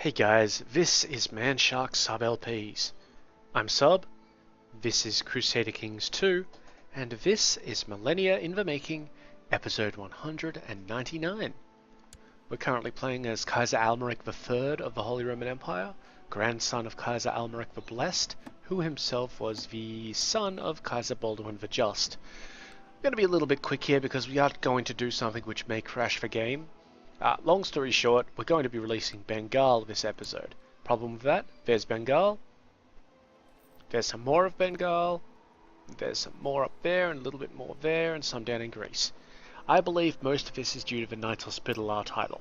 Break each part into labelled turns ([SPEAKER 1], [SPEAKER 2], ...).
[SPEAKER 1] Hey guys, this is Manshark Sub LPs. I'm Sub, this is Crusader Kings II, and this is Millennia in the Making, episode 199. We're currently playing as Kaiser Almeric III of the Holy Roman Empire, grandson of Kaiser Almeric the Blessed, who himself was the son of Kaiser Baldwin the Just. I'm going to be a little bit quick here because we are going to do something which may crash the game. Long story short, we're going to be releasing Bengal this episode. Problem with that, there's Bengal, there's some more of Bengal, there's some more up there and a little bit more there and some down in Greece. I believe most of this is due to the Knights Hospitaller title.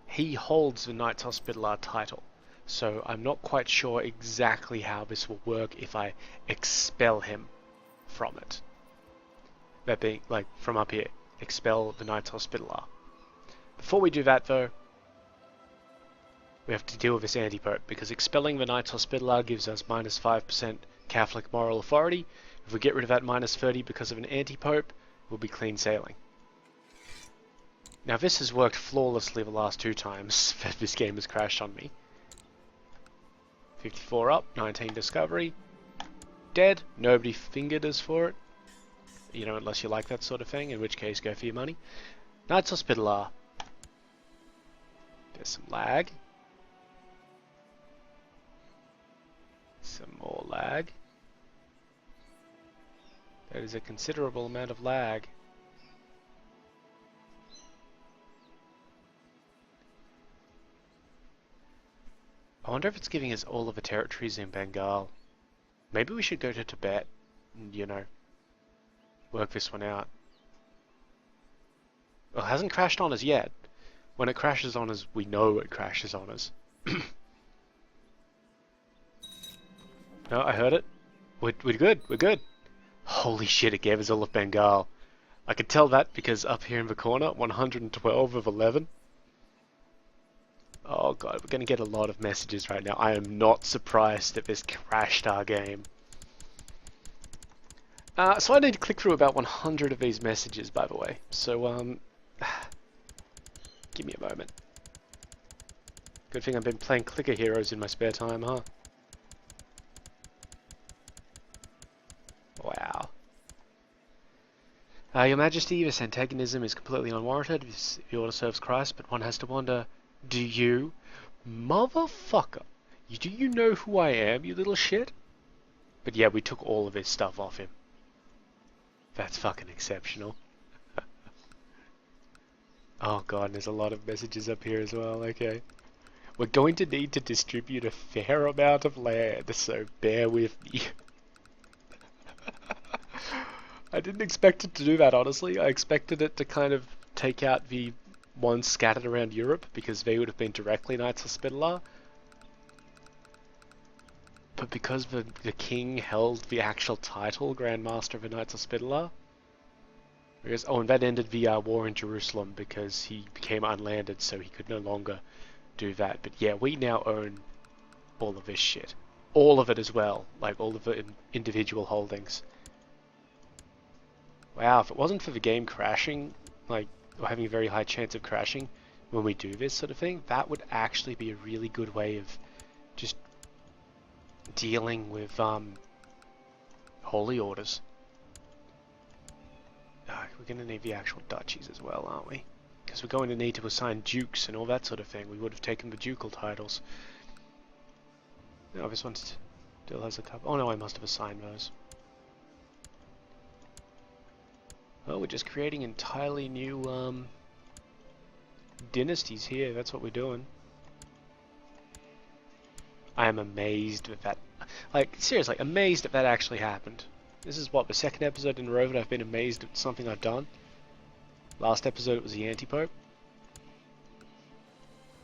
[SPEAKER 1] He holds the Knights Hospitaller title, so I'm not quite sure exactly how this will work if I expel him from it. That being, like, from up here, expel the Knights Hospitaller. Before we do that though, we have to deal with this anti-pope, because expelling the Knights Hospitaller gives us minus 5% Catholic moral authority. If we get rid of that minus 30 because of an anti-pope, we'll be clean sailing. Now this has worked flawlessly the last two times that this game has crashed on me. 54 up, 19 discovery, dead, nobody fingered us for it. You know, unless you like that sort of thing, in which case go for your money. Knights Hospitaller. There's some lag. Some more lag. That is a considerable amount of lag. I wonder if it's giving us all of the territories in Bengal. Maybe we should go to Tibet and, you know, work this one out. Well, it hasn't crashed on us yet. When it crashes on us, we know it crashes on us. No, I heard it. We're good, we're good. Holy shit, it gave us all of Bengal. I could tell that because up here in the corner, 112 of 11. Oh god, we're going to get a lot of messages right now. I am not surprised that this crashed our game. So I need to click through about 100 of these messages, by the way. So, give me a moment. Good thing I've been playing clicker heroes in my spare time, huh? Wow. Your Majesty, this antagonism is completely unwarranted. The order serves Christ, but one has to wonder, do you? Motherfucker! Do you know who I am, you little shit? But yeah, we took all of his stuff off him. That's fucking exceptional. Oh god, and there's a lot of messages up here as well, okay. We're going to need to distribute a fair amount of land, so bear with me. I didn't expect it to do that, honestly. I expected it to kind of take out the ones scattered around Europe, because they would have been directly Knights Hospitaller. But because the king held the actual title, Grand Master of the Knights Hospitaller, because, oh, and that ended the war in Jerusalem because he became unlanded, so he could no longer do that. But yeah, we now own all of this shit. All of it as well, like all of the individual holdings. Wow, if it wasn't for the game crashing, like, or having a very high chance of crashing when we do this sort of thing, that would actually be a really good way of just dealing with holy orders. We're going to need the actual duchies as well, aren't we? Because we're going to need to assign dukes and all that sort of thing. We would have taken the ducal titles. No, this one still has a couple. Oh no, I must have assigned those. Oh, we're just creating entirely new dynasties here. That's what we're doing. I am amazed that that, like, seriously, amazed that that actually happened. This is what, the second episode in a row that I've been amazed at something I've done. Last episode it was the anti-pope.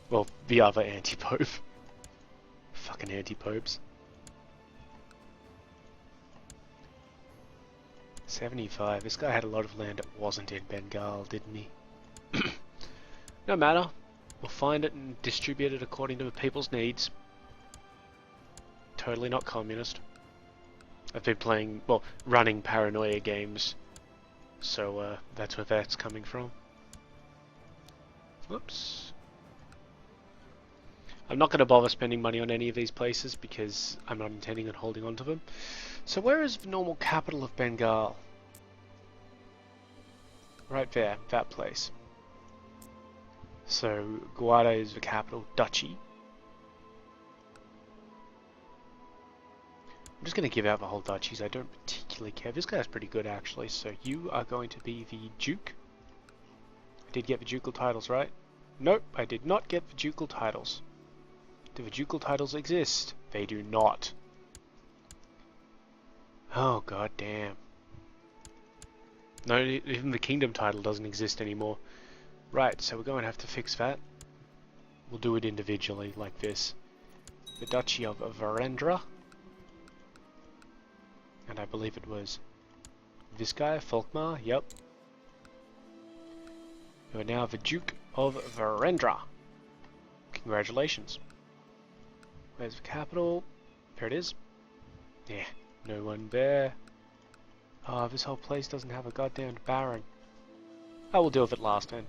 [SPEAKER 1] Well, the other anti-pope. Fucking anti-popes. 75. This guy had a lot of land that wasn't in Bengal, didn't he? No matter. We'll find it and distribute it according to the people's needs. Totally not communist. I've been playing, well, running paranoia games, so that's where that's coming from. Whoops. I'm not going to bother spending money on any of these places because I'm not intending on holding on to them. So where is the normal capital of Bengal? Right there, that place. So Gwadar is the capital, duchy. I'm just going to give out the whole duchies. I don't particularly care. This guy's pretty good actually. So you are going to be the Duke. I did get the ducal titles, right? Nope, I did not get the ducal titles. Do the ducal titles exist? They do not. Oh, god damn. No, even the kingdom title doesn't exist anymore. Right, so we're going to have to fix that. We'll do it individually, like this. The Duchy of Virendra. And I believe it was this guy, Folkmar, yep. You are now the Duke of Virendra. Congratulations. Where's the capital? There it is. Yeah, no one there. Oh, this whole place doesn't have a goddamn baron. I will deal with it last then.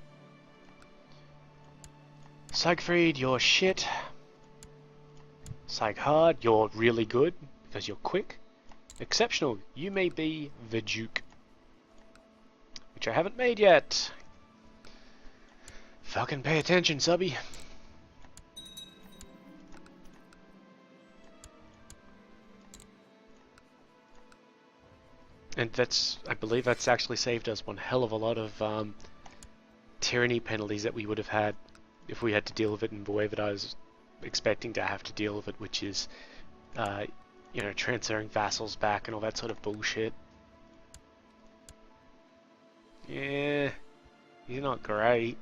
[SPEAKER 1] Siegfried, you're shit. Sieghard, you're really good because you're quick. Exceptional, you may be the Duke. Which I haven't made yet. Fucking pay attention, subby. And that's, I believe that's actually saved us one hell of a lot of tyranny penalties that we would have had if we had to deal with it in the way that I was expecting to have to deal with it, which is, you know, transferring vassals back and all that sort of bullshit. Yeah, he's not great.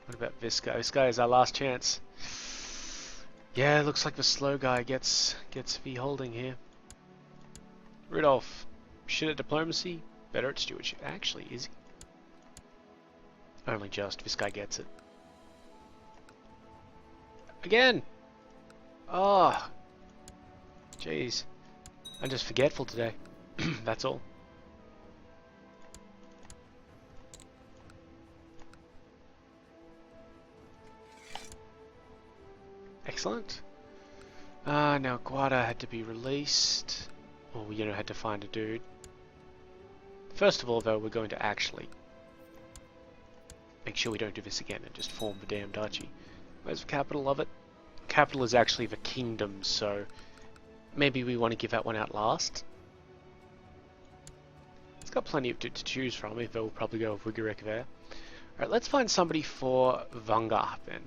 [SPEAKER 1] What about this guy? This guy is our last chance. Yeah, looks like the slow guy gets the holding here. Rudolph, shit at diplomacy, better at stewardship. Actually, is he? Only just. This guy gets it. Again! Oh, jeez. I'm just forgetful today. That's all. Excellent. Now Guada had to be released. Or, you know, had to find a dude. First of all, though, we're going to actually make sure we don't do this again and just form the damn duchy. Where's the capital of it? Capital is actually the kingdom, so maybe we want to give that one out last. It's got plenty of to choose from, even though we'll probably go with Wiggerek there. Alright, let's find somebody for Vanga then.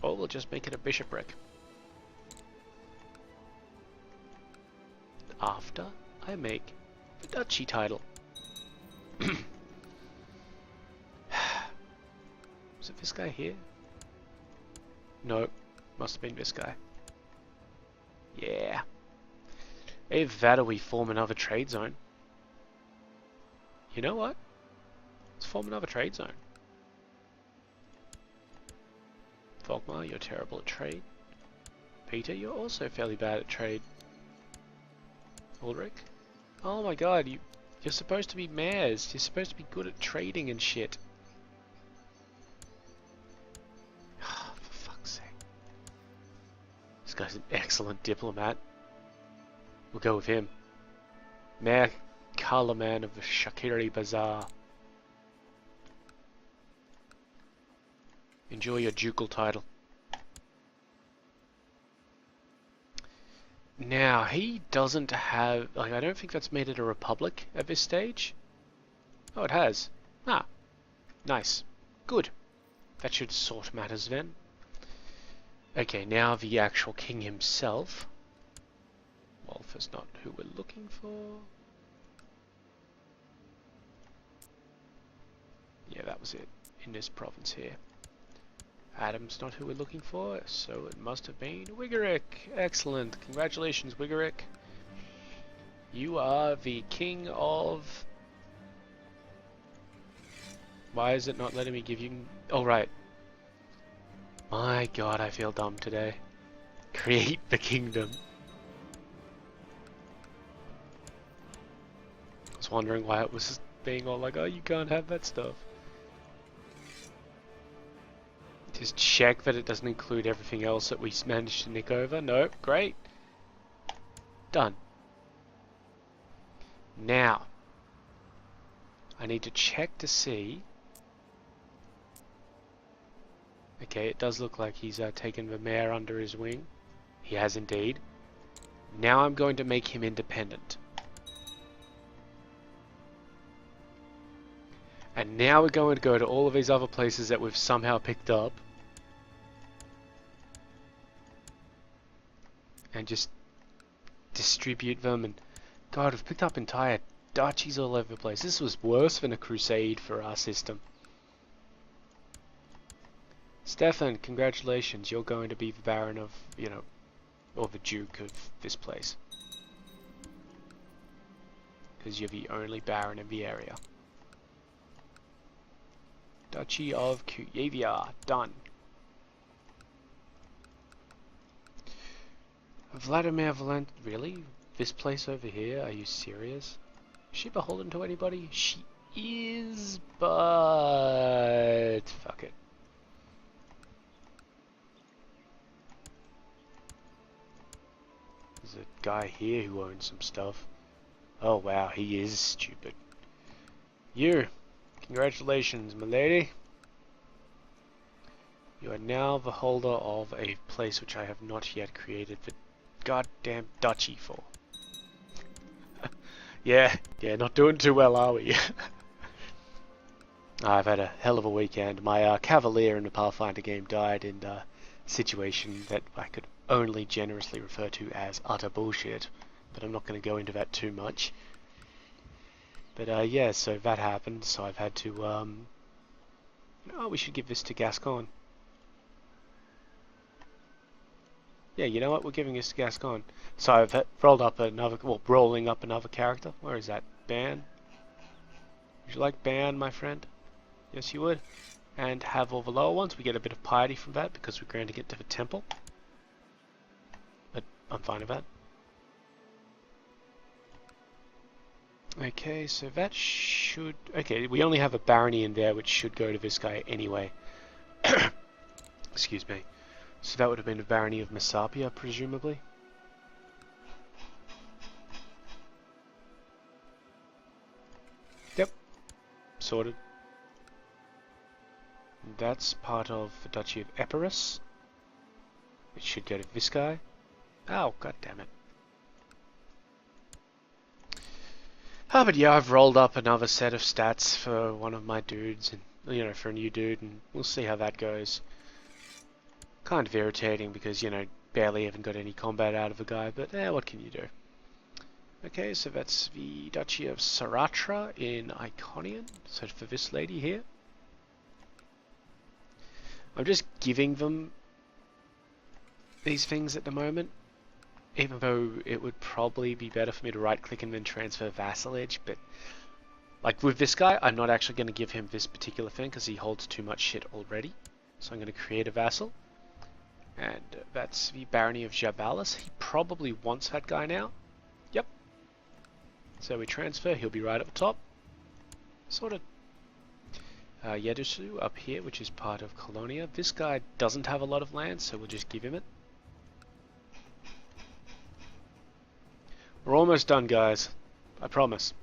[SPEAKER 1] Or we'll just make it a bishopric. After I make the duchy title. Is it this guy here? No, must have been this guy. Yeah. Either that or we form another trade zone. You know what? Let's form another trade zone. Volkmar, you're terrible at trade. Peter, you're also fairly bad at trade. Ulrich? Oh my god, you're supposed to be mayors. You're supposed to be good at trading and shit. For fuck's sake. This guy's an excellent diplomat. We'll go with him. Mayor Kalaman of the Shakiri Bazaar. Enjoy your ducal title. Now, he doesn't have... like, I don't think that's made it a republic at this stage. Oh, it has. Ah. Nice. Good. That should sort matters then. Okay, now the actual king himself. Wolf is not who we're looking for. Yeah, that was it. In this province here. Adam's not who we're looking for, so it must have been Wiggerek. Excellent. Congratulations, Wiggerek. You are the king of... Why is it not letting me give you... Oh, right. My god, I feel dumb today. Create the kingdom. I was wondering why it was being all like, oh, you can't have that stuff. Just check that it doesn't include everything else that we managed to nick over. Nope, great. Done. Now, I need to check to see. Okay, it does look like he's taken the mare under his wing. He has indeed. Now I'm going to make him independent. And now we're going to go to all of these other places that we've somehow picked up. And just distribute them. And God, we've picked up entire duchies all over the place. This was worse than a crusade for our system. Stefan, congratulations. You're going to be the Baron of, you know, or the Duke of this place. Because you're the only Baron in the area. Duchy of Kuyavia, done. Vladimir Valent, really? This place over here? Are you serious? Is she beholden to anybody? She is, but fuck it. There's a guy here who owns some stuff. Oh wow, he is stupid. You! Congratulations, my lady. You are now the holder of a place which I have not yet created the goddamn duchy for. yeah, not doing too well, are we? I've had a hell of a weekend. My cavalier in the Pathfinder game died in a situation that I could only generously refer to as utter bullshit, but I'm not going to go into that too much. But yeah, so that happened, so I've had to, oh, we should give this to Gascon. Yeah, you know what, we're giving this to Gascon. So I've rolled up another, well, rolling up another character. Where is that? Ban? Would you like Ban, my friend? Yes, you would. And have all the lower ones. We get a bit of piety from that because we're granting it to the temple. But I'm fine with that. Okay, so that should... Okay, we only have a barony in there, which should go to this guy anyway. Excuse me. So that would have been a barony of Messapia, presumably. Yep. Sorted. That's part of the Duchy of Epirus. It should go to this guy. Oh, god damn it. Ah, but yeah, I've rolled up another set of stats for one of my dudes, and you know, for a new dude, and we'll see how that goes. Kind of irritating because, you know, barely even got any combat out of the guy, but what can you do? Okay, so that's the Duchy of Saratra in Iconian, so for this lady here. I'm just giving them these things at the moment, even though it would probably be better for me to right click and then transfer vassalage, but like with this guy, I'm not actually going to give him this particular thing because he holds too much shit already. So I'm going to create a vassal, and that's the Barony of Jabalis. He probably wants that guy now. Yep. So we transfer, he'll be right at the top. Sorted. Yedusu up here, which is part of Colonia. This guy doesn't have a lot of land, so we'll just give him it. We're almost done, guys. I promise.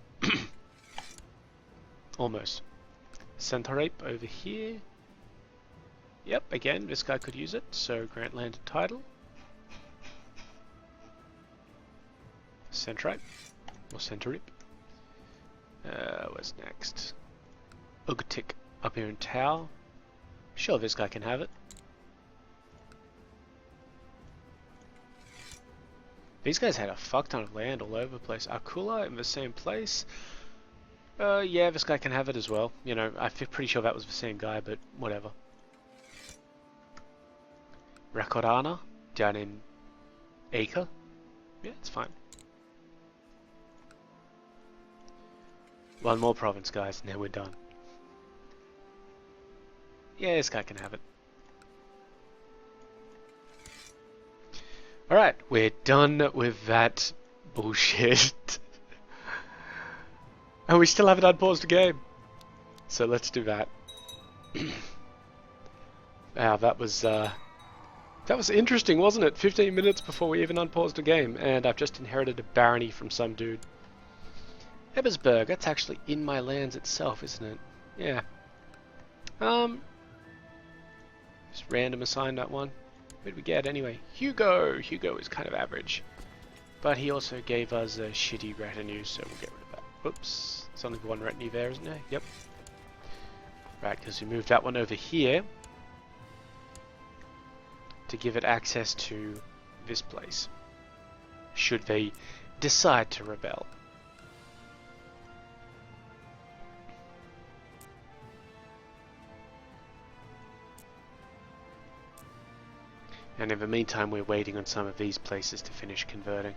[SPEAKER 1] Almost. Centaurape over here. Yep, again, this guy could use it, so grant land and title. Centaurape. Or Centaurape. Where's next? Ugatik up here in Tau. Sure, this guy can have it. These guys had a fuck ton of land all over the place. Akula in the same place. Yeah, this guy can have it as well. You know, I feel pretty sure that was the same guy, but whatever. Rakorana down in Acre. Yeah, it's fine. One more province, guys, and then we're done. Yeah, this guy can have it. Alright, we're done with that bullshit. And we still haven't unpaused the game. So let's do that. Wow, that was interesting, wasn't it? 15 minutes before we even unpaused the game, and I've just inherited a barony from some dude. Ebersberg, that's actually in my lands itself, isn't it? Yeah. Um, just random assign that one. What did we get anyway? Hugo! Hugo is kind of average. But he also gave us a shitty retinue, so we'll get rid of that. Oops. There's only one retinue there, isn't there? Yep. Right, because we moved that one over here to give it access to this place, should they decide to rebel. And in the meantime, we're waiting on some of these places to finish converting.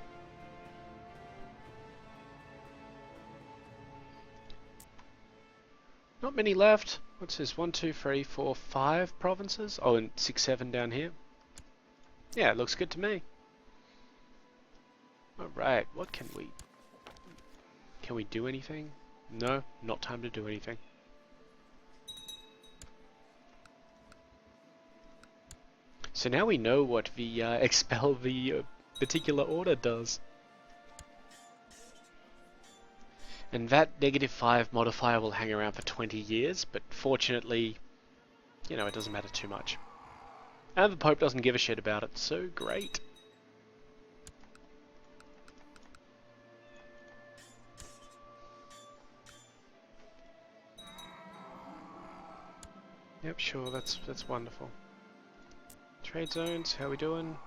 [SPEAKER 1] Not many left. What's this? 1, 2, 3, 4, 5 provinces? Oh, and 6, 7 down here. Yeah, it looks good to me. Alright, what can we... Can we do anything? No, not time to do anything. So now we know what the expel the particular order does. And that -5 modifier will hang around for 20 years, but fortunately, you know, it doesn't matter too much. And the Pope doesn't give a shit about it, so great. Yep, sure, that's wonderful. Trade zones, how we doing?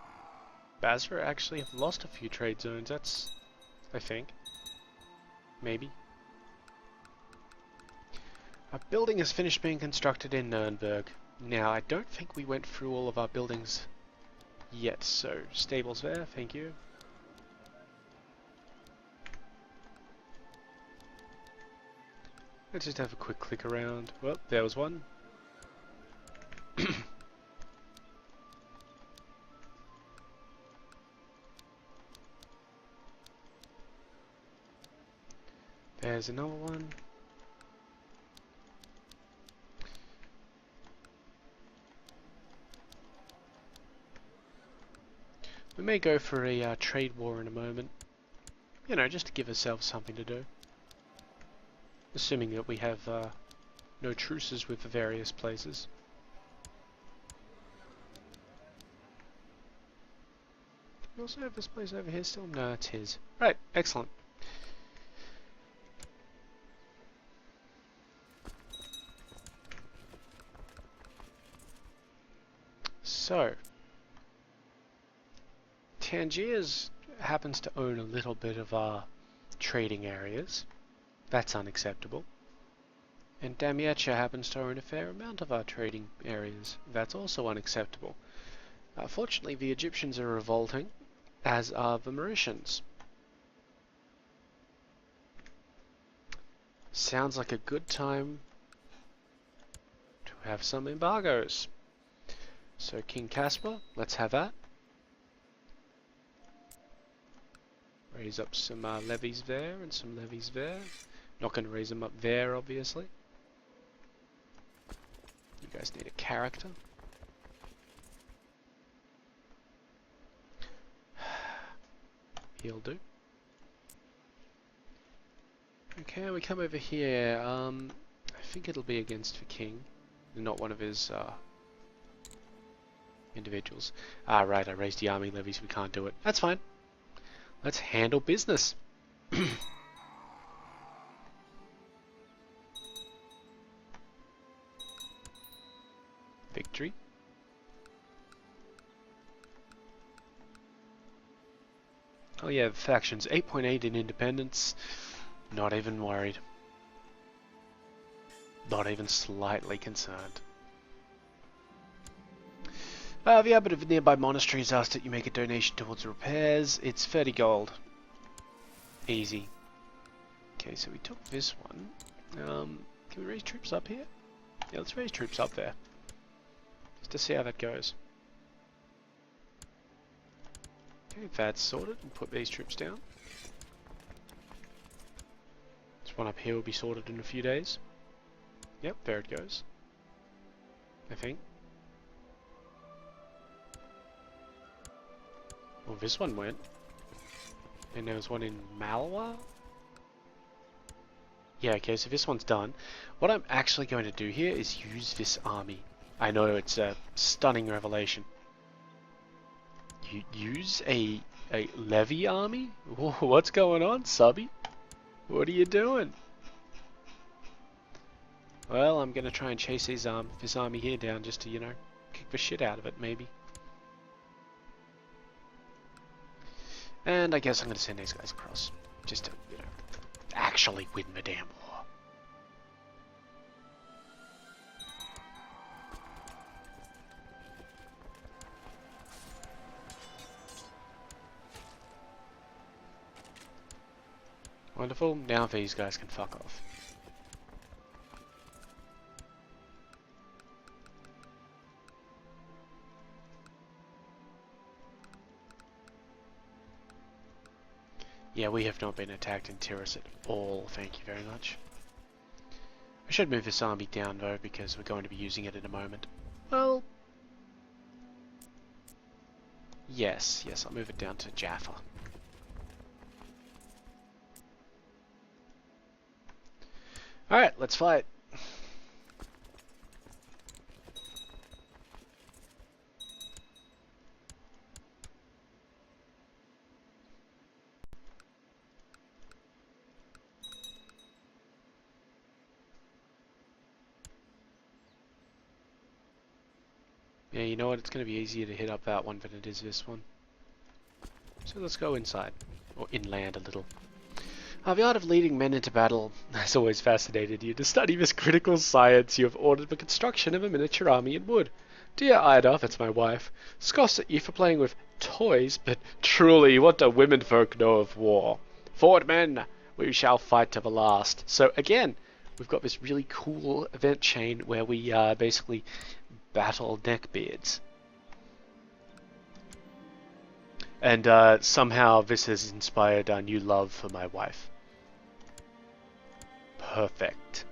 [SPEAKER 1] Basra actually have lost a few trade zones, that's... I think. Maybe. Our building is finished being constructed in Nuremberg. Now, I don't think we went through all of our buildings yet, so stables there, thank you. Let's just have a quick click around. Well, there was one. There's another one. We may go for a trade war in a moment. You know, just to give ourselves something to do. Assuming that we have no truces with the various places. Do we also have this place over here still? No, it's his. Right, excellent. So, Tangiers happens to own a little bit of our trading areas. That's unacceptable. And Damietta happens to own a fair amount of our trading areas. That's also unacceptable. Fortunately, the Egyptians are revolting, as are the Mauritians. Sounds like a good time to have some embargoes. So King Caspar, let's have that. Raise up some levies there and some levies there. Not going to raise them up there, obviously. You guys need a character. He'll do. Okay, we come over here. I think it'll be against the king, not one of his individuals. Ah, right, I raised the army levies, we can't do it. That's fine. Let's handle business. Victory. Oh yeah, factions 8.8 in independence. Not even worried. Not even slightly concerned. The abbot of a nearby monastery has asked that you make a donation towards repairs. It's 30 gold. Easy. Okay, so we took this one. Can we raise troops up here? Yeah, let's raise troops up there. Just to see how that goes. Okay, that's sorted. We'll put these troops down. This one up here will be sorted in a few days. Yep, there it goes. I think. Well, this one went. And there was one in Malwa? Yeah, okay, so this one's done. What I'm actually going to do here is use this army. I know it's a stunning revelation. You use a levy army? What's going on, subby? What are you doing? Well, I'm gonna try and chase this army here down just to, you know, kick the shit out of it, maybe. And I guess I'm gonna send these guys across, just to, you know, actually win the damn war. Wonderful, now these guys can fuck off. Yeah, we have not been attacked in Tiris at all, thank you very much. I should move this army down though, because we're going to be using it in a moment. Well... Yes, I'll move it down to Jaffa. Alright, let's fight. Yeah, you know what? It's going to be easier to hit up that one than it is this one. So let's go inside. Or inland a little. The art of leading men into battle has always fascinated you. To study this critical science, you have ordered the construction of a miniature army in wood. Dear Ida, that's my wife, scoffs at you for playing with toys, but truly, what do women folk know of war? Forward, men! We shall fight to the last. So again, we've got this really cool event chain where we basically battle neckbeards. And somehow this has inspired a new love for my wife. Perfect.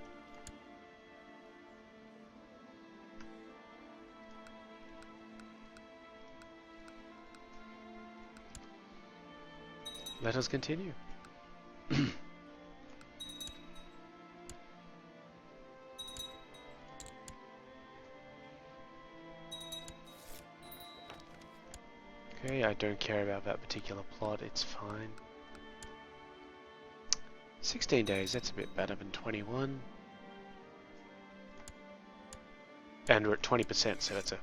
[SPEAKER 1] Let us continue. Okay, I don't care about that particular plot, it's fine. 16 days, that's a bit better than 21. And we're at 20%, so that's a...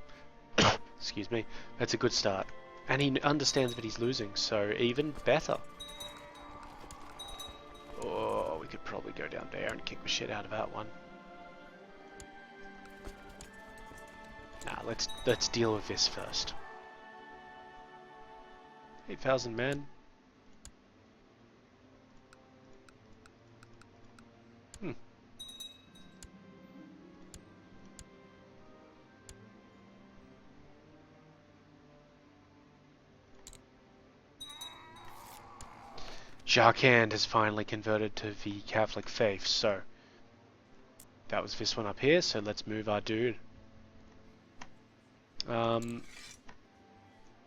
[SPEAKER 1] excuse me, that's a good start. And he understands that he's losing, so even better. Oh, we could probably go down there and kick the shit out of that one. Nah, let's deal with this first. 8,000 men. Jarkand has finally converted to the Catholic faith, so that was this one up here, so let's move our dude.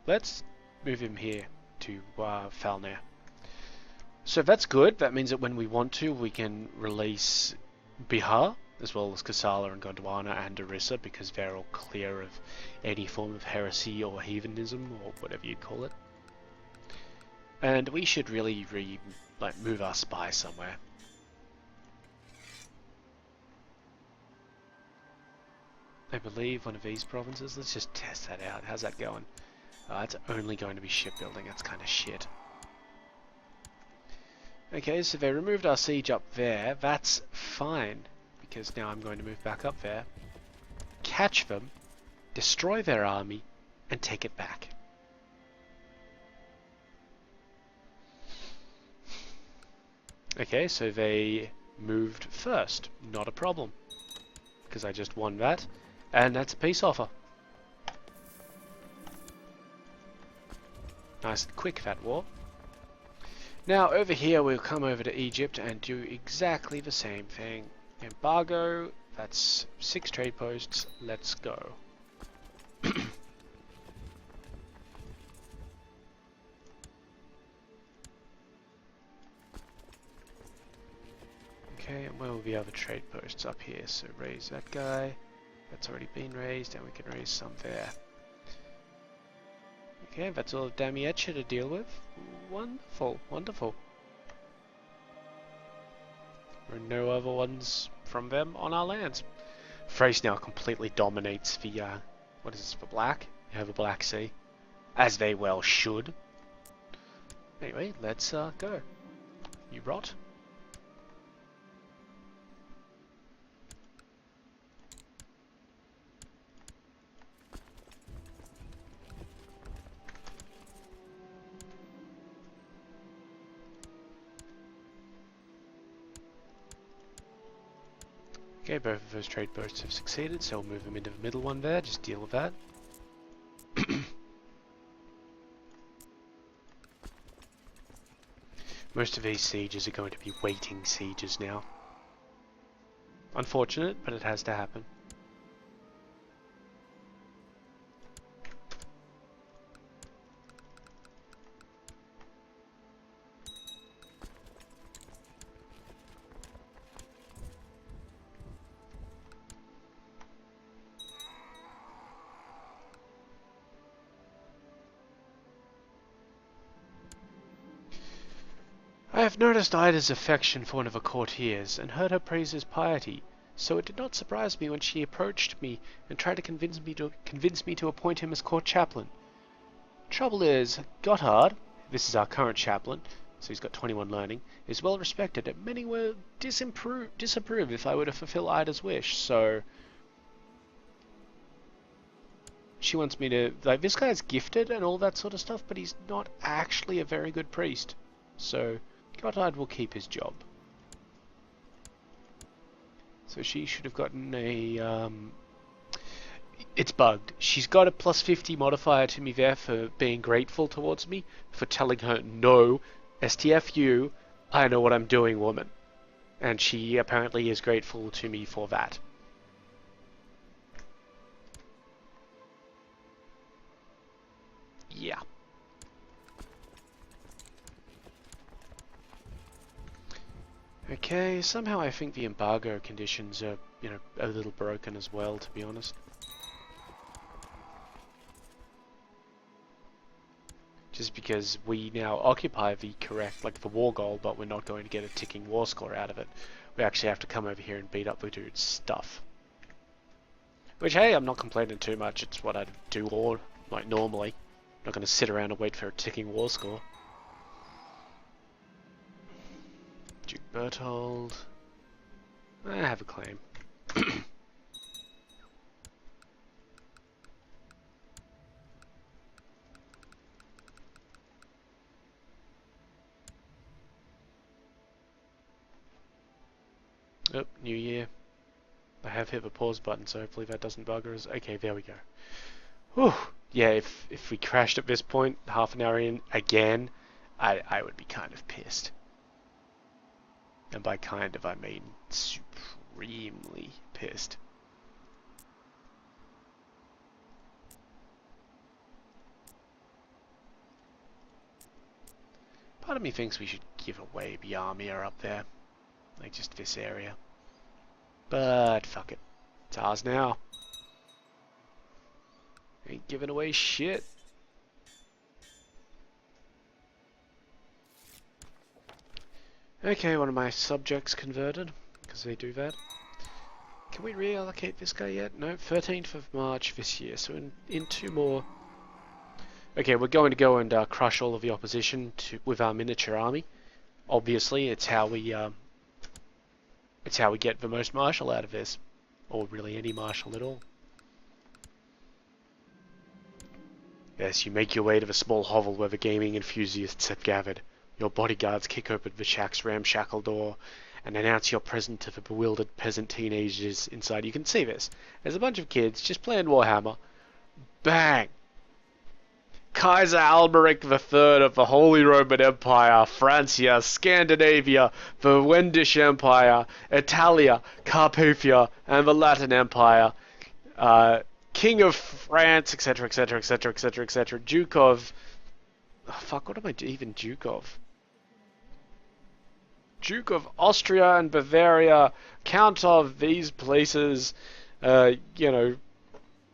[SPEAKER 1] Let's move him here to Falnair. So that's good. That means that when we want to, we can release Bihar, as well as Kassala and Gondwana and Orissa, because they're all clear of any form of heresy or heathenism, or whatever you call it. And we should really move our spy somewhere. I believe one of these provinces. Let's just test that out. How's that going? It's only going to be shipbuilding. That's kind of shit. Okay, so they removed our siege up there. That's fine, because now I'm going to move back up there, catch them, destroy their army, and take it back. Okay, so they moved first. Not a problem, because I just won that, and that's a peace offer. Nice and quick, that war. Now over here we'll come over to Egypt and do exactly the same thing. Embargo, that's 6 trade posts, let's go. Okay, and where will the other trade posts? Up here, so raise that guy. That's already been raised, and we can raise some there. Okay, that's all of Damietta to deal with. Wonderful, wonderful. There are no other ones from them on our lands. Thrace now completely dominates the, what is this, for black? You have a Black Sea. As they well should. Anyway, let's go. You rot. Okay, both of those trade posts have succeeded, so we'll move them into the middle one there, just deal with that. Most of these sieges are going to be waiting sieges now. Unfortunate, but it has to happen. I have noticed Ida's affection for one of her courtiers, and heard her praise his piety, so it did not surprise me when she approached me and tried to convince me to appoint him as court chaplain. Trouble is, Gotthard, this is our current chaplain, so he's got 21 learning, is well respected, and many will disapprove if I were to fulfill Ida's wish, so she wants me to, like, this guy's gifted and all that sort of stuff, but he's not actually a very good priest, so Gotthard will keep his job. So she should have gotten a, it's bugged. She's got a plus 50 modifier to me there for being grateful towards me, for telling her, no, STFU, I know what I'm doing, woman. And she apparently is grateful to me for that. Yeah. Okay, somehow I think the embargo conditions are, you know, a little broken as well, to be honest. Just because we now occupy the correct, like, the war goal, but we're not going to get a ticking war score out of it. We actually have to come over here and beat up the dude's stuff. Which, hey, I'm not complaining too much, it's what I do all, like, normally. I'm not going to sit around and wait for a ticking war score. Duke Berthold. I have a claim. Oh, new year. I have hit the pause button, so hopefully that doesn't bugger us. Okay, there we go. Whew. Yeah, if we crashed at this point, half an hour in, again, I would be kind of pissed. And by kind of, I mean supremely pissed. Part of me thinks we should give away the army up there. Like, just this area. But, fuck it. It's ours now. Ain't giving away shit. Okay, one of my subjects converted, because they do that. Can we reallocate this guy yet? No, 13th of March this year, so in 2 more. Okay, we're going to go and crush all of the opposition with our miniature army. Obviously, it's how we get the most martial out of this, or really any martial at all. Yes, you make your way to the small hovel where the gaming enthusiasts have gathered. Your bodyguards kick open the shack's ramshackle door and announce your presence to the bewildered peasant teenagers inside. You can see this. There's a bunch of kids just playing Warhammer. Bang! Kaiser Alberic III of the Holy Roman Empire, Francia, Scandinavia, the Wendish Empire, Italia, Carpathia, and the Latin Empire. King of France, etc., etc., etc., etc., etc. Duke of... Oh, fuck, what am I even Duke of? Duke of Austria and Bavaria, Count of these places, you know,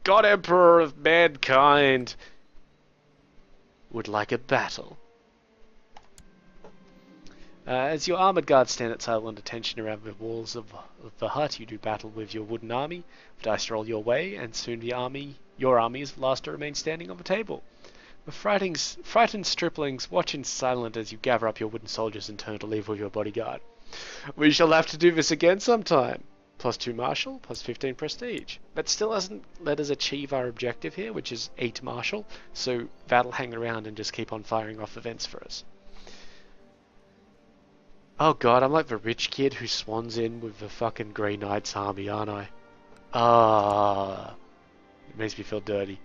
[SPEAKER 1] God Emperor of mankind, would like a battle. As your armoured guards stand at silent attention around the walls of the hut, you do battle with your wooden army. Dice roll your way, and soon your army is the last to remain standing on the table. The frightened striplings watch in silence as you gather up your wooden soldiers and turn to leave with your bodyguard. We shall have to do this again sometime. +2 martial, +15 prestige. That still hasn't let us achieve our objective here, which is 8 martial, so that'll hang around and just keep on firing off events for us. Oh god, I'm like the rich kid who swans in with the fucking Grey Knight's army, aren't I? Ah, it makes me feel dirty.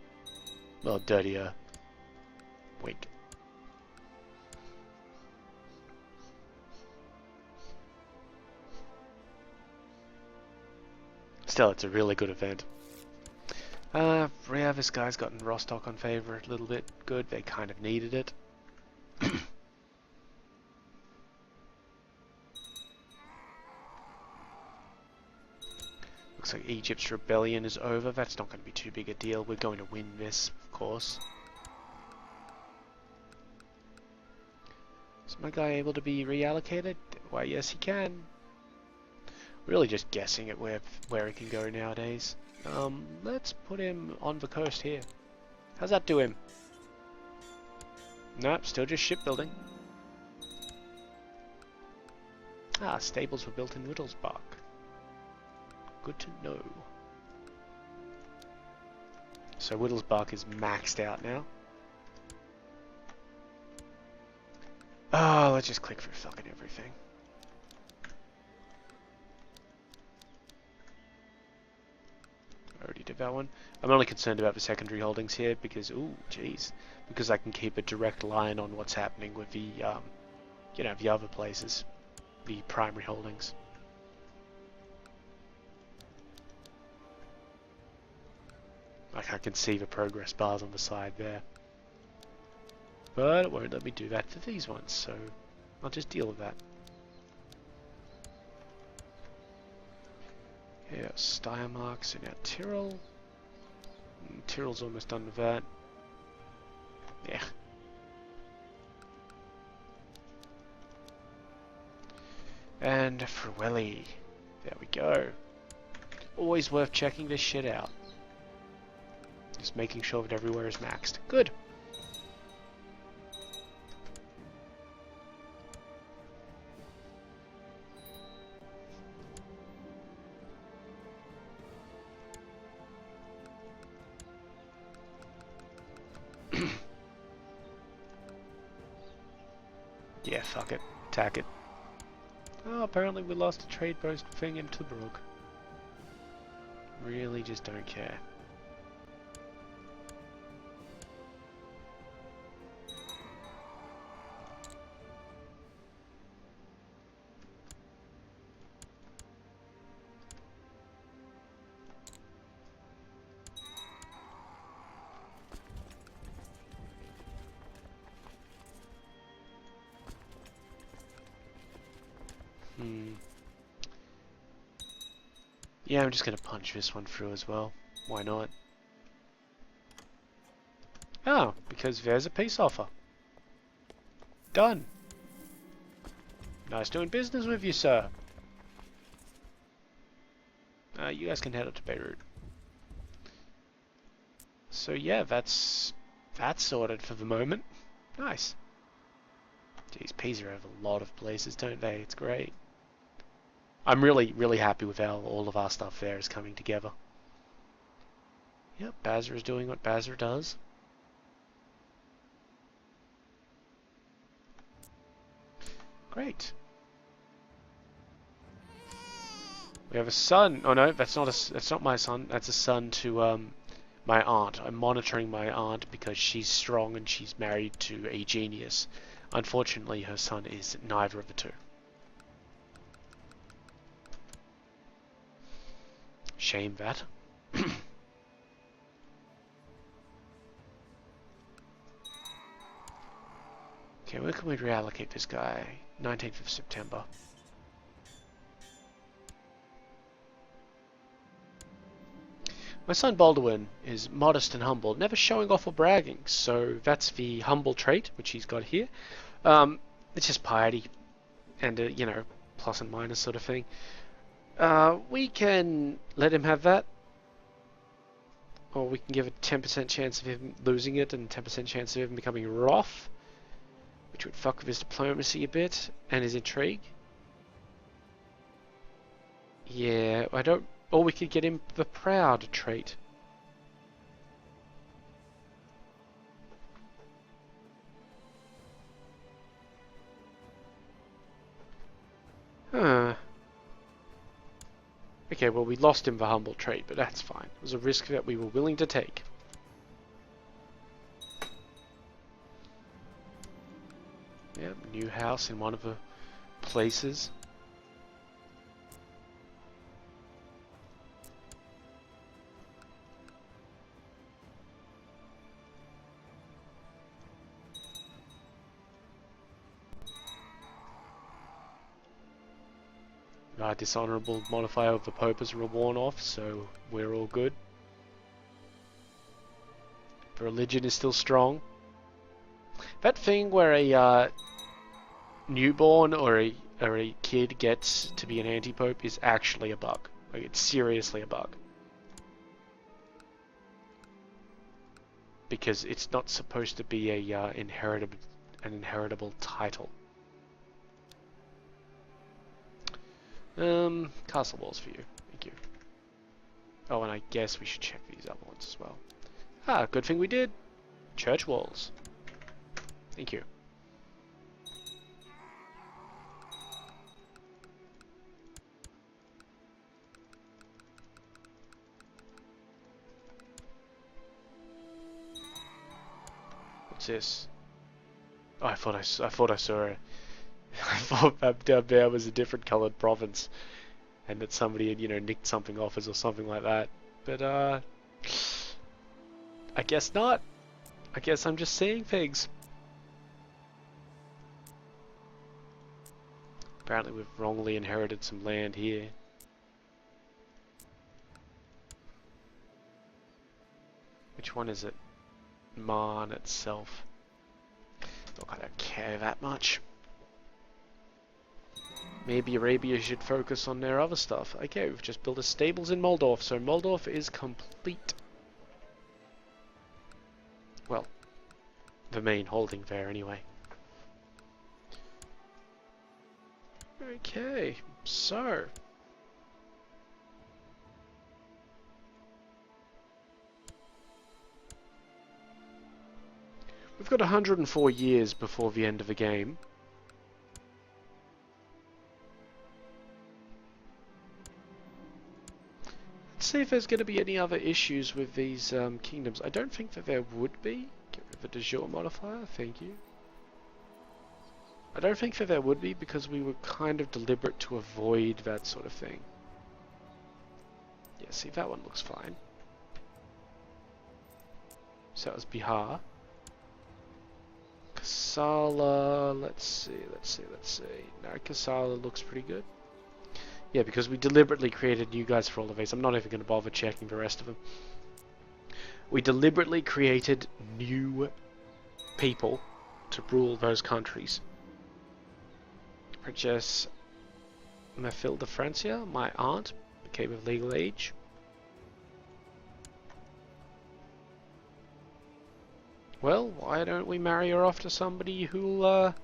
[SPEAKER 1] Well, dirtier. Wink. Still, it's a really good event. Yeah, this guy's gotten Rostock on favor a little bit. Good, they kind of needed it. Looks like Egypt's rebellion is over. That's not going to be too big a deal. We're going to win this, of course. Is my guy able to be reallocated? Why, yes he can. Really just guessing at where he can go nowadays. Let's put him on the coast here. How's that do him? Nope, still just shipbuilding. Ah, stables were built in Wittelsbach. Good to know. So Wittelsbach is maxed out now. Oh, let's just click through fucking everything. I already did that one. I'm only concerned about the secondary holdings here because, ooh, jeez, because I can keep a direct line on what's happening with the, you know, the other places, the primary holdings. Like I can see the progress bars on the side there. But it won't let me do that for these ones, so I'll just deal with that. Yeah, Steiermark, so now Tyrol. Tyrol's almost done with that. Yeah. And Frueli. There we go. Always worth checking this shit out. Just making sure that everywhere is maxed. Good. Yeah, fuck it. Attack it. Oh, apparently we lost a trade post thing in Tobruk. Really just don't care. Yeah, I'm just gonna punch this one through as well. Why not? Oh, because there's a peace offer. Done. Nice doing business with you, sir. You guys can head up to Beirut. So yeah, that's sorted for the moment. Nice. Jeez, Pisa have a lot of places, don't they? It's great. I'm really happy with how all of our stuff there is coming together. Yep, Basra is doing what Basra does. Great. We have a son. Oh no, that's not my son. That's a son to my aunt. I'm monitoring my aunt because she's strong and she's married to a genius. Unfortunately, her son is neither of the two. Shame that. Okay, where can we reallocate this guy? 19th of September. My son Baldwin is modest and humble, never showing off or bragging, so that's the humble trait, which he's got here. It's just piety, and you know, plus and minus sort of thing. We can let him have that, or we can give a 10% chance of him losing it and 10% chance of him becoming wrath, which would fuck with his diplomacy a bit and his intrigue. Yeah, I don't. Or we could get him the proud trait. Huh. Okay, well, we lost him the humble trait, but that's fine. It was a risk that we were willing to take. Yep, new house in one of the places. Dishonorable modifier of the Pope is worn off, so we're all good. The religion is still strong. That thing where a newborn or a kid gets to be an anti-pope is actually a bug. Like, it's seriously a bug. Because it's not supposed to be a inheritable title. Castle walls for you. Thank you. Oh, and I guess we should check these other ones as well. Ah, good thing we did. Church walls. Thank you. What's this? Oh, I thought I saw it. I thought that down there was a different coloured province, and that somebody had, you know, nicked something off us or something like that. But I guess not. I guess I'm just seeing things. Apparently we've wrongly inherited some land here. Which one is it? Marn itself. Look, I don't care that much. Maybe Arabia should focus on their other stuff. Okay, we've just built a stables in Moldorf, so Moldorf is complete. Well, the main holding there anyway. Okay, so... we've got 104 years before the end of the game. Let's see if there's going to be any other issues with these kingdoms. I don't think that there would be. Get rid of the de jure modifier, thank you. I don't think that there would be because we were kind of deliberate to avoid that sort of thing. Yeah, see, that one looks fine. So that was Bihar. Kasala, let's see. No, Kasala looks pretty good. Yeah, because we deliberately created new guys for all of these. I'm not even going to bother checking the rest of them. We deliberately created new people to rule those countries. Princess Mathilde Francia, my aunt, became of legal age. Well, why don't we marry her off to somebody who'll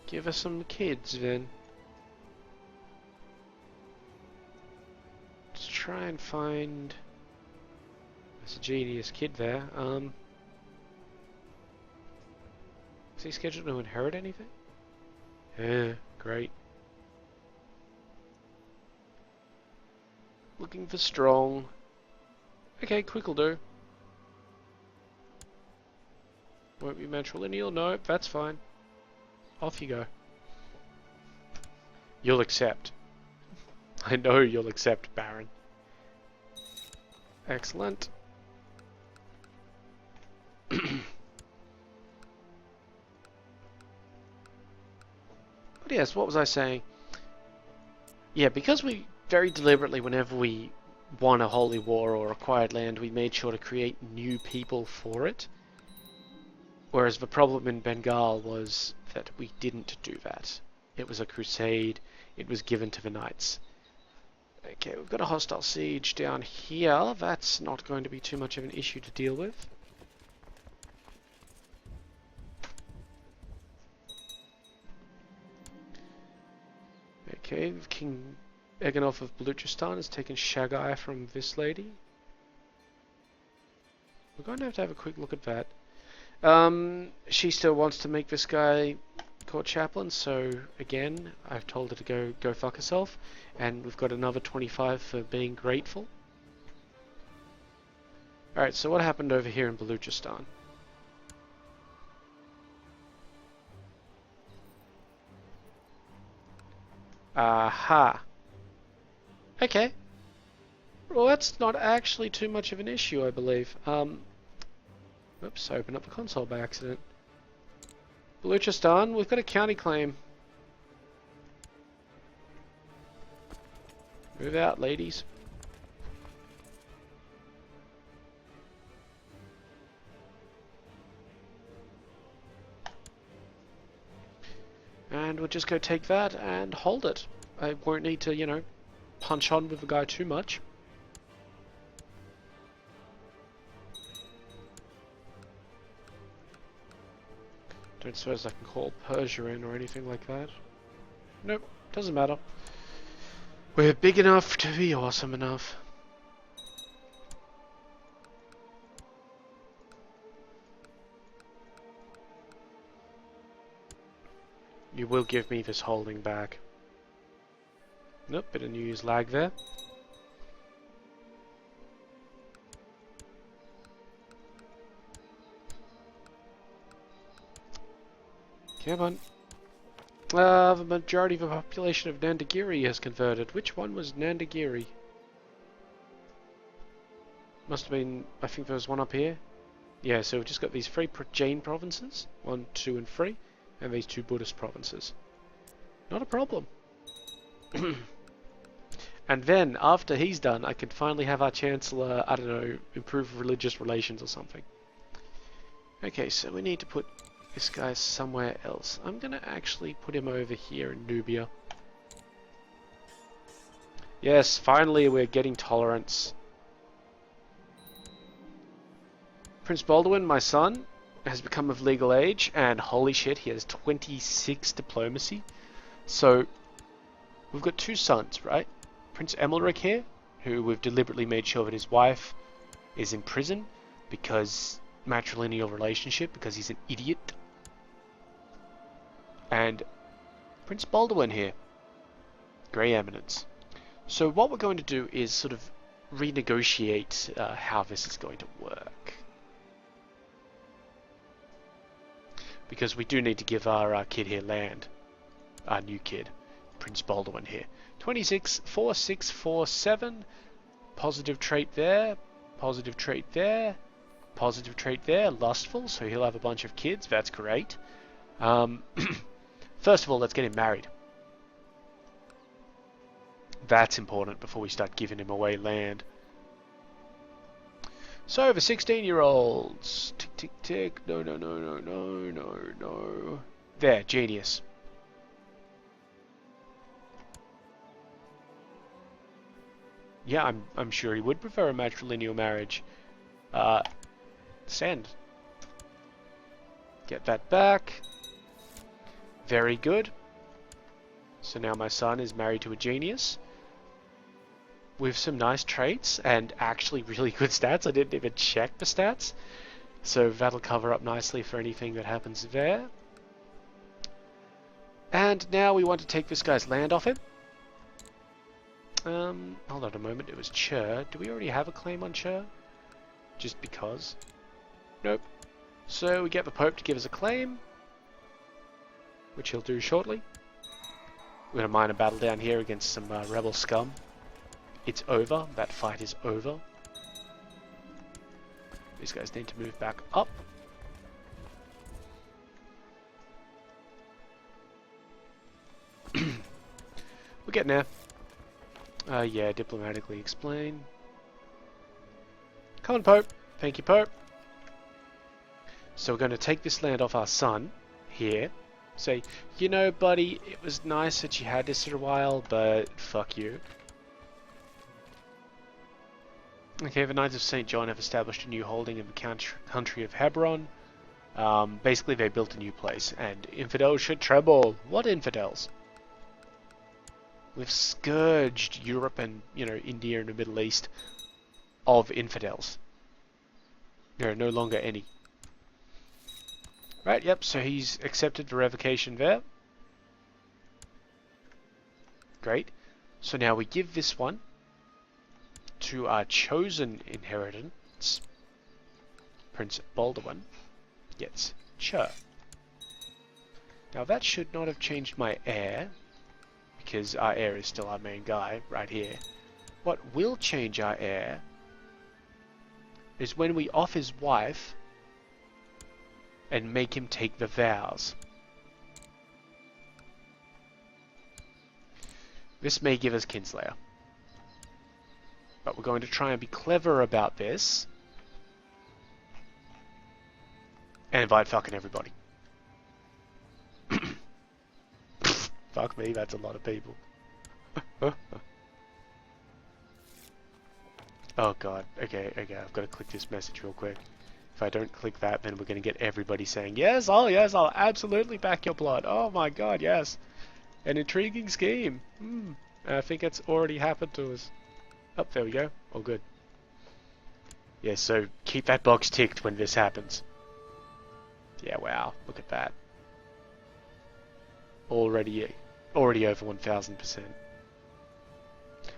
[SPEAKER 1] give us some kids then? Let's try and find... there's a genius kid there. Is he scheduled to inherit anything? Yeah, great. Looking for strong. Okay, quick will do. Won't be matrilineal? No, that's fine. Off you go. You'll accept. I know you'll accept, Baron. Excellent. But yes, what was I saying? Yeah, because we very deliberately, whenever we won a holy war or acquired land, we made sure to create new people for it. Whereas the problem in Bengal was that we didn't do that. It was a crusade. It was given to the knights. Okay, we've got a hostile siege down here. That's not going to be too much of an issue to deal with. Okay, King Eganov of Baluchistan has taken Shagai from this lady. We're going to have a quick look at that. She still wants to make this guy court chaplain, so again, I've told her to go fuck herself, and we've got another 25 for being grateful. Alright, so what happened over here in Baluchistan? Aha. Okay. Well, that's not actually too much of an issue, I believe. Oops, I opened up the console by accident. Baluchistan, we've got a county claim. Move out, ladies. And we'll just go take that and hold it. I won't need to, you know, punch on with the guy too much. Don't suppose I can call Persia in or anything like that. Nope, doesn't matter. We're big enough to be awesome enough. You will give me this holding back. Nope, bit of news lag there. Come on. The majority of the population of Nandagiri has converted. Which one was Nandagiri? Must have been, I think there was one up here. Yeah, so we've just got these 3 Jain provinces. 1, 2, and 3. And these 2 Buddhist provinces. Not a problem. And then, after he's done, I can finally have our Chancellor, I don't know, improve religious relations or something. Okay, so we need to put this guy somewhere else. I'm going to actually put him over here in Nubia. Yes, finally we're getting tolerance. Prince Baldwin, my son, has become of legal age, and holy shit, he has 26 diplomacy. So, we've got 2 sons, right? Prince Emilric here, who we've deliberately made sure that his wife is in prison because matrilineal relationship, because he's an idiot. And Prince Baldwin here, Grey Eminence. So what we're going to do is sort of renegotiate how this is going to work. Because we do need to give our kid here land. Our new kid, Prince Baldwin here. 26, 4, 6, 4, 7. Positive trait there. Positive trait there. Positive trait there. Lustful, so he'll have a bunch of kids. That's great. First of all, let's get him married. That's important before we start giving him away land. So, the 16-year-olds. Tick, tick, tick. No, no, no, no, no, no, no. There, genius. Yeah, I'm sure he would prefer a matrilineal marriage. Send. Get that back. Very good. So now my son is married to a genius. With some nice traits and actually really good stats. I didn't even check the stats. So that'll cover up nicely for anything that happens there. And now we want to take this guy's land off him. Hold on a moment, it was Chur. Do we already have a claim on Chur? Just because? Nope. So we get the Pope to give us a claim, which he'll do shortly. We're going to mine a battle down here against some rebel scum. It's over. That fight is over. These guys need to move back up. We're getting there. Yeah, diplomatically explain. Come on, Pope. Thank you, Pope. So we're going to take this land off our son here. Say, you know, buddy, it was nice that you had this for a while, but fuck you. Okay, the Knights of St. John have established a new holding in the country of Hebron. Basically, they built a new place, and infidels should tremble. What infidels? We've scourged Europe and, you know, India and the Middle East of infidels. There are no longer any. Right, yep, so he's accepted the revocation there. Great. So now we give this one to our chosen inheritance. Prince Baldwin gets Chur. Now that should not have changed my heir, because our heir is still our main guy, right here. What will change our heir is when we off his wife and make him take the vows. This may give us Kinslayer. But we're going to try and be clever about this. And invite fucking everybody. Fuck me, that's a lot of people. Oh god, okay, I've got to click this message real quick. If I don't click that, then we're going to get everybody saying, yes, I'll absolutely back your plot. Oh my god, yes. An intriguing scheme. I think it's already happened to us. Oh, there we go. All good. Yeah, so keep that box ticked when this happens. Yeah, wow, look at that. Already over 1000%.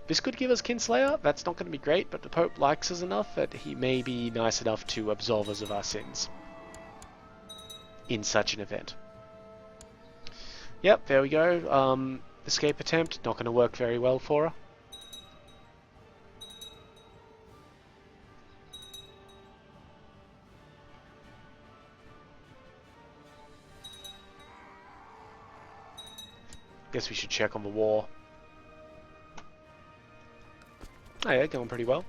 [SPEAKER 1] This could give us Kinslayer. That's not going to be great, but the Pope likes us enough that he may be nice enough to absolve us of our sins in such an event. Yep, there we go. Escape attempt, not going to work very well for her. Guess we should check on the war. Oh yeah, going pretty well.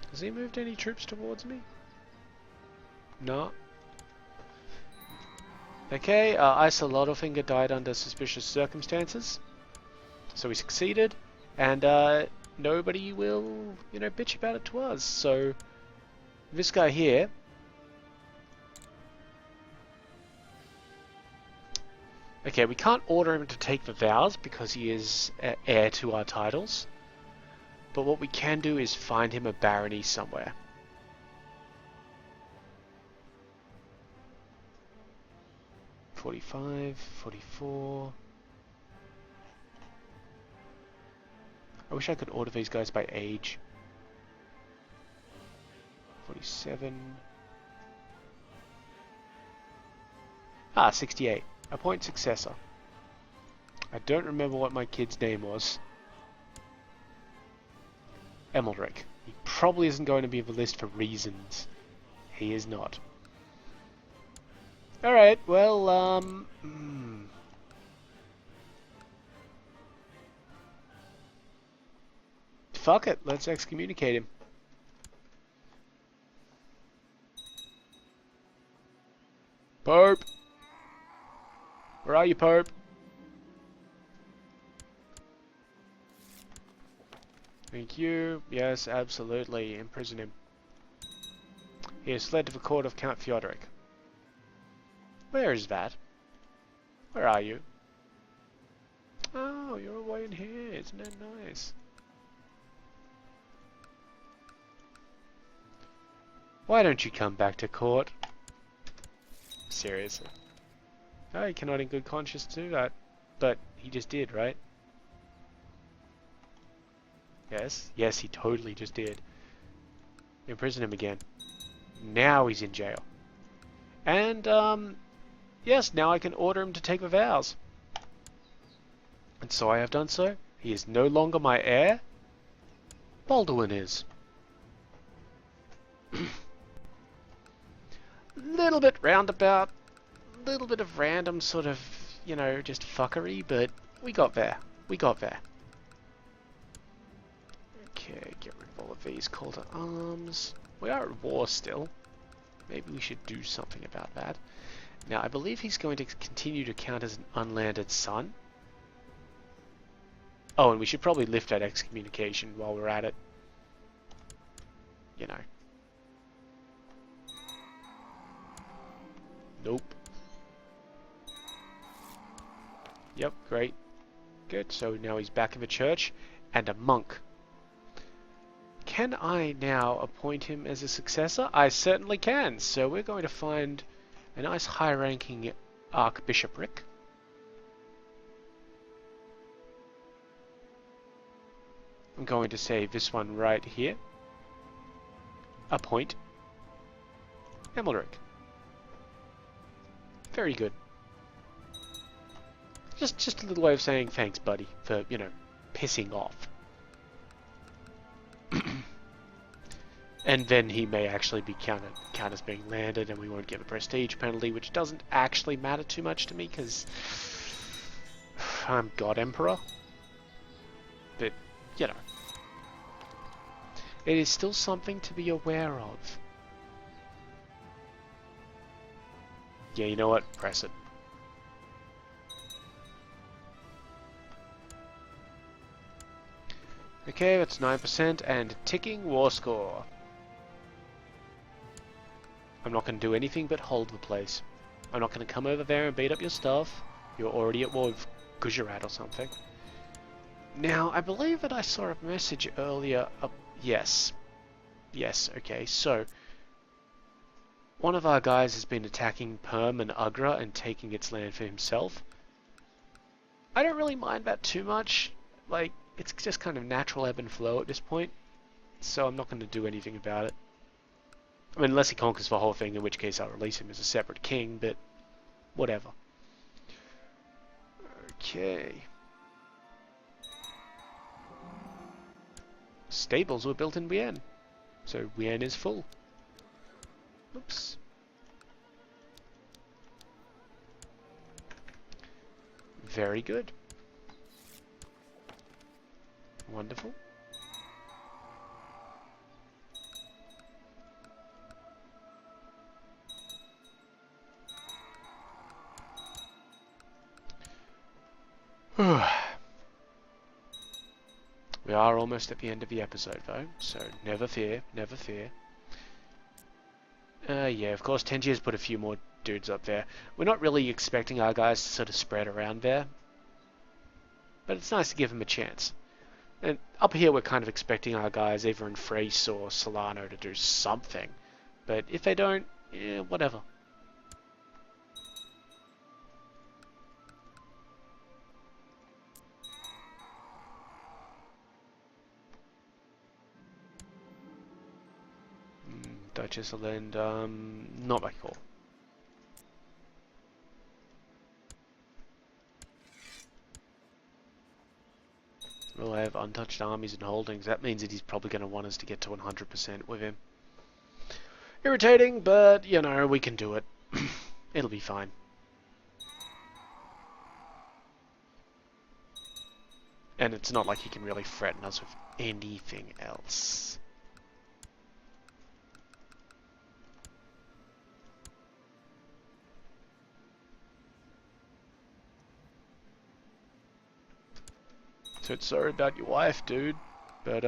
[SPEAKER 1] Has he moved any troops towards me? No. Okay, Isa Littlefinger died under suspicious circumstances. So we succeeded. And nobody will, you know, bitch about it to us. So this guy here... Okay, we can't order him to take the vows because he is heir to our titles. But what we can do is find him a barony somewhere. $45, $44... I wish I could order these guys by age. 47... Ah, 68. Appoint successor. I don't remember what my kid's name was. Emelric. He probably isn't going to be on the list for reasons. He is not. Alright, well, fuck it, let's excommunicate him. Pope! Where are you, Pope? Thank you. Yes, absolutely. Imprison him. He is led to the court of Count Theodoric. Where is that? Where are you? Oh, you're away in here. Isn't that nice? Why don't you come back to court? Seriously. Oh, he cannot in good conscience do that. But he just did, right? Yes? Yes, he totally just did. Imprison him again. Now he's in jail. And, yes, now I can order him to take the vows. And so I have done so. He is no longer my heir. Baldwin is. Little bit roundabout. Little bit of random sort of, you know, just fuckery, but we got there. We got there. Okay, get rid of all of these call to arms. We are at war still. Maybe we should do something about that. Now, I believe he's going to continue to count as an unlanded son. Oh, and we should probably lift that excommunication while we're at it. You know. Nope. Yep, great. Good, so now he's back in the church, and a monk. Can I now appoint him as a successor? I certainly can, so we're going to find a nice high-ranking archbishopric. I'm going to say this one right here. Appoint Amalric. Very good. Just a little way of saying thanks, buddy, for, you know, pissing off. And then he may actually be counted as being landed, and we won't get a prestige penalty, which doesn't actually matter too much to me, because I'm God Emperor. But, you know. It is still something to be aware of. Yeah, you know what? Press it. Okay, that's 9% and ticking war score. I'm not going to do anything but hold the place. I'm not going to come over there and beat up your stuff. You're already at war with Gujarat or something. Now, I believe that I saw a message earlier. Yes. Yes, okay, so one of our guys has been attacking Perm and Agra and taking its land for himself. I don't really mind that too much. Like, it's just kind of natural ebb and flow at this point. So I'm not going to do anything about it. I mean, unless he conquers the whole thing, in which case I'll release him as a separate king, but whatever. Okay. Stables were built in Wien, so Wien is full. Oops. Very good. Wonderful. We are almost at the end of the episode though, so never fear, never fear. Yeah, of course Tengier's put a few more dudes up there. We're not really expecting our guys to sort of spread around there, but it's nice to give them a chance. And up here we're kind of expecting our guys either in Thrace or Solano to do something, but if they don't, yeah, whatever. Duchess of Land, not my call. Well, I have untouched armies and holdings. That means that he's probably going to want us to get to 100% with him. Irritating, but, you know, we can do it. It'll be fine. And it's not like he can really threaten us with anything else. So sorry about your wife, dude. But,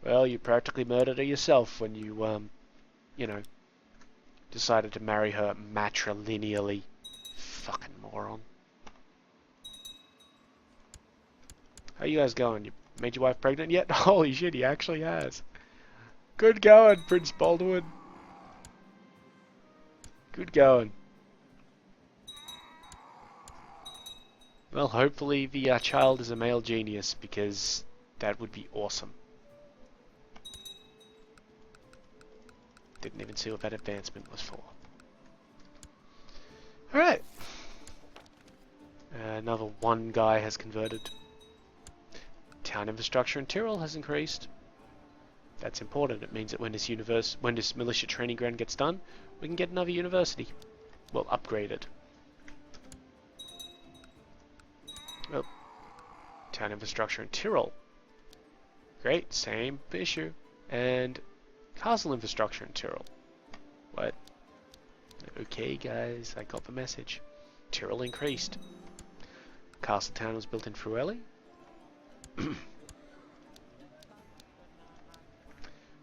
[SPEAKER 1] well, you practically murdered her yourself when you, you know, decided to marry her matrilineally. Fucking moron. How you guys going? You made your wife pregnant yet? Holy shit, he actually has. Good going, Prince Baldwin. Good going. Well, hopefully the child is a male genius, because that would be awesome. Didn't even see what that advancement was for. Alright. Another one guy has converted. Town infrastructure in Tyrol has increased. That's important. It means that when this militia training ground gets done, we can get another university. Well, upgraded. Oh, town infrastructure in Tyrol. Great, same issue. And castle infrastructure in Tyrol. What? Okay, guys, I got the message. Tyrol increased. Castle town was built in Frueli.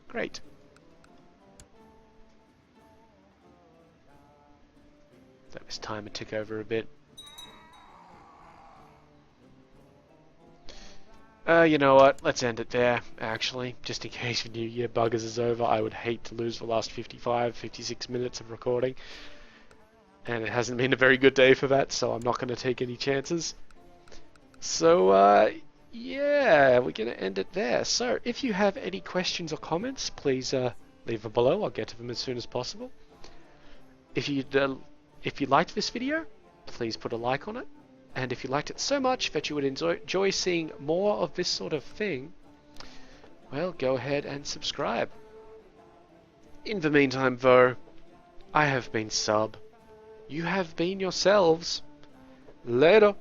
[SPEAKER 1] Great. Let this timer tick over a bit. You know what? Let's end it there, actually. Just in case the New Year buggers is over, I would hate to lose the last 55, 56 minutes of recording. And it hasn't been a very good day for that, so I'm not going to take any chances. So, yeah, we're going to end it there. So, if you have any questions or comments, please leave them below. I'll get to them as soon as possible. If you liked this video, please put a like on it. And if you liked it so much that you would enjoy seeing more of this sort of thing, well, go ahead and subscribe. In the meantime, though, I have been Sub. You have been yourselves. Later.